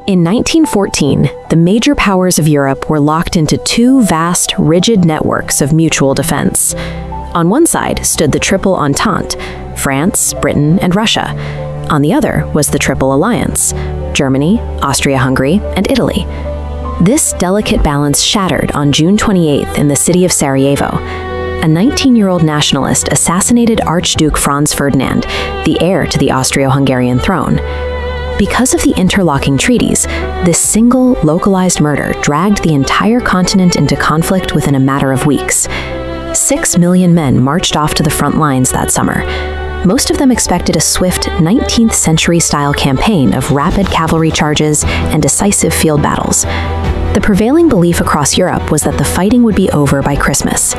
In 1914, the major powers of Europe were locked into two vast, rigid networks of mutual defense. On one side stood the Triple Entente, France, Britain, and Russia. On the other was the Triple Alliance, Germany, Austria-Hungary, and Italy. This delicate balance shattered on June 28th in the city of Sarajevo. A 19-year-old nationalist assassinated Archduke Franz Ferdinand, the heir to the Austro-Hungarian throne. Because of the interlocking treaties, this single, localized murder dragged the entire continent into conflict within a matter of weeks. 6 million men marched off to the front lines that summer. Most of them expected a swift 19th century-style campaign of rapid cavalry charges and decisive field battles. The prevailing belief across Europe was that the fighting would be over by Christmas.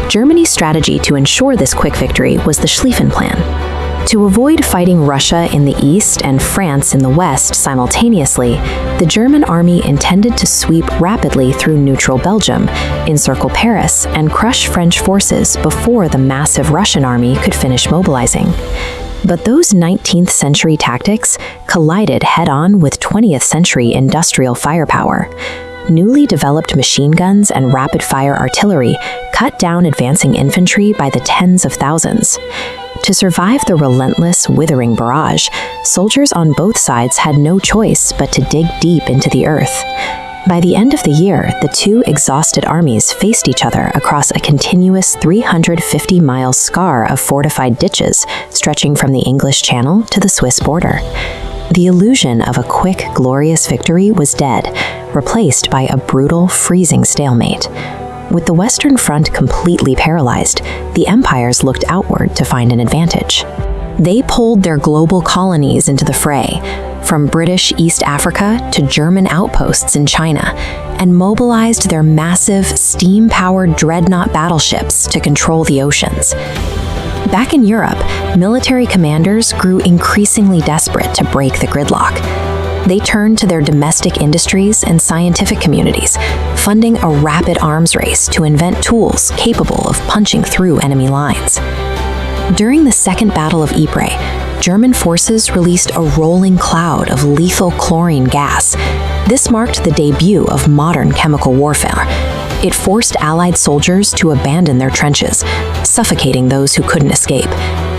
Germany's strategy to ensure this quick victory was the Schlieffen Plan. To avoid fighting Russia in the east and France in the west simultaneously, the German army intended to sweep rapidly through neutral Belgium, encircle Paris, and crush French forces before the massive Russian army could finish mobilizing. But those 19th century tactics collided head-on with 20th century industrial firepower. Newly developed machine guns and rapid-fire artillery cut down advancing infantry by the tens of thousands. To survive the relentless, withering barrage, soldiers on both sides had no choice but to dig deep into the earth. By the end of the year, the two exhausted armies faced each other across a continuous 350-mile scar of fortified ditches stretching from the English Channel to the Swiss border. The illusion of a quick, glorious victory was dead, replaced by a brutal, freezing stalemate. With the Western Front completely paralyzed, the empires looked outward to find an advantage. They pulled their global colonies into the fray, from British East Africa to German outposts in China, and mobilized their massive, steam-powered dreadnought battleships to control the oceans. Back in Europe, military commanders grew increasingly desperate to break the gridlock. They turned to their domestic industries and scientific communities, funding a rapid arms race to invent tools capable of punching through enemy lines. During the Second Battle of Ypres, German forces released a rolling cloud of lethal chlorine gas. This marked the debut of modern chemical warfare. It forced Allied soldiers to abandon their trenches, suffocating those who couldn't escape,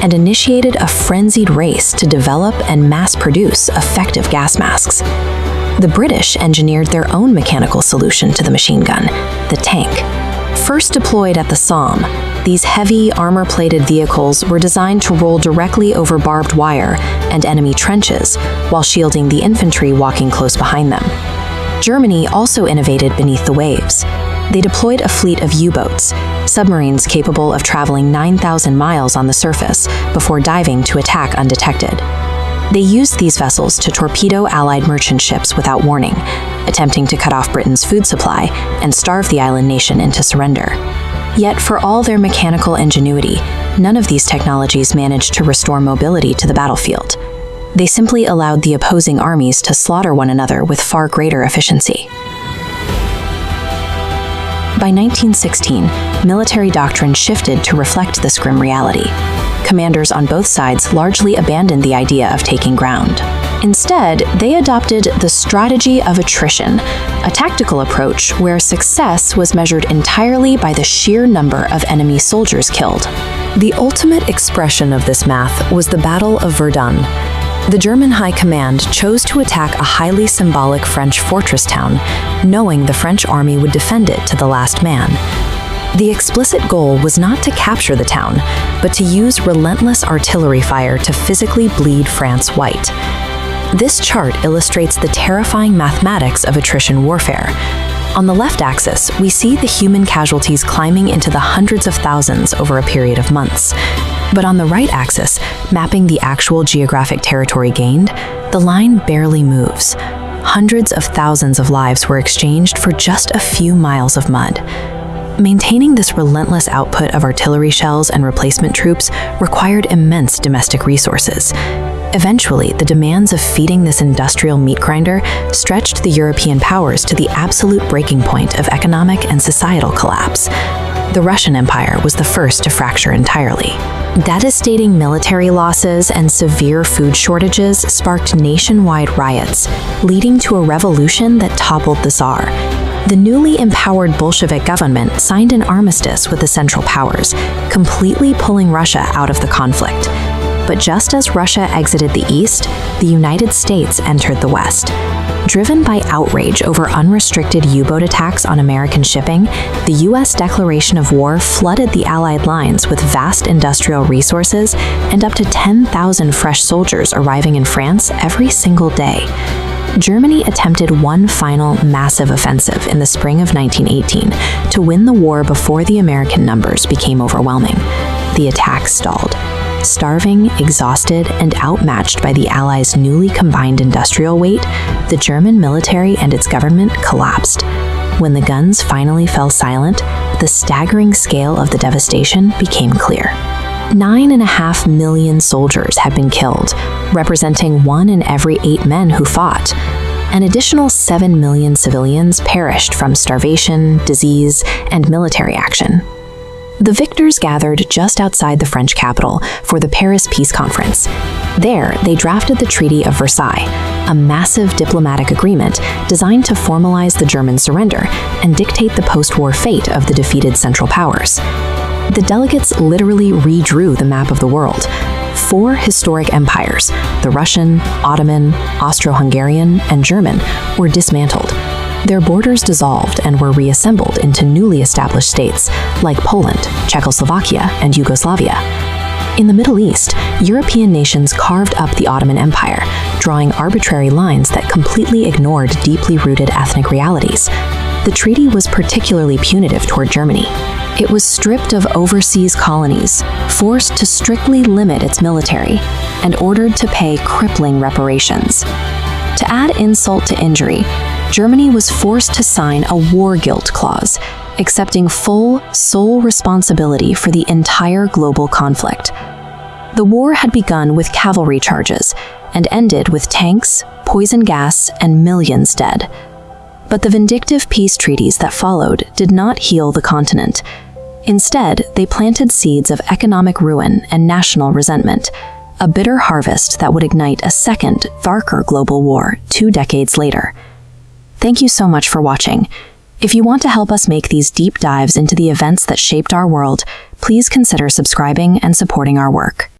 and initiated a frenzied race to develop and mass-produce effective gas masks. The British engineered their own mechanical solution to the machine gun, the tank. First deployed at the Somme, these heavy, armor-plated vehicles were designed to roll directly over barbed wire and enemy trenches while shielding the infantry walking close behind them. Germany also innovated beneath the waves. They deployed a fleet of U-boats, submarines capable of traveling 9,000 miles on the surface before diving to attack undetected. They used these vessels to torpedo Allied merchant ships without warning, attempting to cut off Britain's food supply and starve the island nation into surrender. Yet, for all their mechanical ingenuity, none of these technologies managed to restore mobility to the battlefield. They simply allowed the opposing armies to slaughter one another with far greater efficiency. By 1916, military doctrine shifted to reflect this grim reality. Commanders on both sides largely abandoned the idea of taking ground. Instead, they adopted the strategy of attrition, a tactical approach where success was measured entirely by the sheer number of enemy soldiers killed. The ultimate expression of this math was the Battle of Verdun. The German High Command chose to attack a highly symbolic French fortress town, knowing the French army would defend it to the last man. The explicit goal was not to capture the town, but to use relentless artillery fire to physically bleed France white. This chart illustrates the terrifying mathematics of attrition warfare. On the left axis, we see the human casualties climbing into the hundreds of thousands over a period of months. But on the right axis, mapping the actual geographic territory gained, the line barely moves. Hundreds of thousands of lives were exchanged for just a few miles of mud. Maintaining this relentless output of artillery shells and replacement troops required immense domestic resources. Eventually, the demands of feeding this industrial meat grinder stretched the European powers to the absolute breaking point of economic and societal collapse. The Russian Empire was the first to fracture entirely. Devastating military losses and severe food shortages sparked nationwide riots, leading to a revolution that toppled the Tsar. The newly empowered Bolshevik government signed an armistice with the Central Powers, completely pulling Russia out of the conflict. But just as Russia exited the East, the United States entered the West. Driven by outrage over unrestricted U-boat attacks on American shipping, the U.S. declaration of war flooded the Allied lines with vast industrial resources and up to 10,000 fresh soldiers arriving in France every single day. Germany attempted one final massive offensive in the spring of 1918 to win the war before the American numbers became overwhelming. The attack stalled. Starving, exhausted, and outmatched by the Allies' newly combined industrial weight, the German military and its government collapsed. When the guns finally fell silent, the staggering scale of the devastation became clear. 9.5 million soldiers had been killed, representing 1 in every 8 men who fought. An additional 7 million civilians perished from starvation, disease, and military action. The victors gathered just outside the French capital for the Paris Peace Conference. There, they drafted the Treaty of Versailles, a massive diplomatic agreement designed to formalize the German surrender and dictate the post-war fate of the defeated Central Powers. The delegates literally redrew the map of the world. 4 historic empires, the Russian, Ottoman, Austro-Hungarian, and German, were dismantled. Their borders dissolved and were reassembled into newly established states like Poland, Czechoslovakia, and Yugoslavia. In the Middle East, European nations carved up the Ottoman Empire, drawing arbitrary lines that completely ignored deeply rooted ethnic realities. The treaty was particularly punitive toward Germany. It was stripped of overseas colonies, forced to strictly limit its military, and ordered to pay crippling reparations. To add insult to injury, Germany was forced to sign a war guilt clause, accepting full, sole responsibility for the entire global conflict. The war had begun with cavalry charges and ended with tanks, poison gas, and millions dead. But the vindictive peace treaties that followed did not heal the continent. Instead, they planted seeds of economic ruin and national resentment, a bitter harvest that would ignite a second, darker global war 2 decades later. Thank you so much for watching. If you want to help us make these deep dives into the events that shaped our world, please consider subscribing and supporting our work.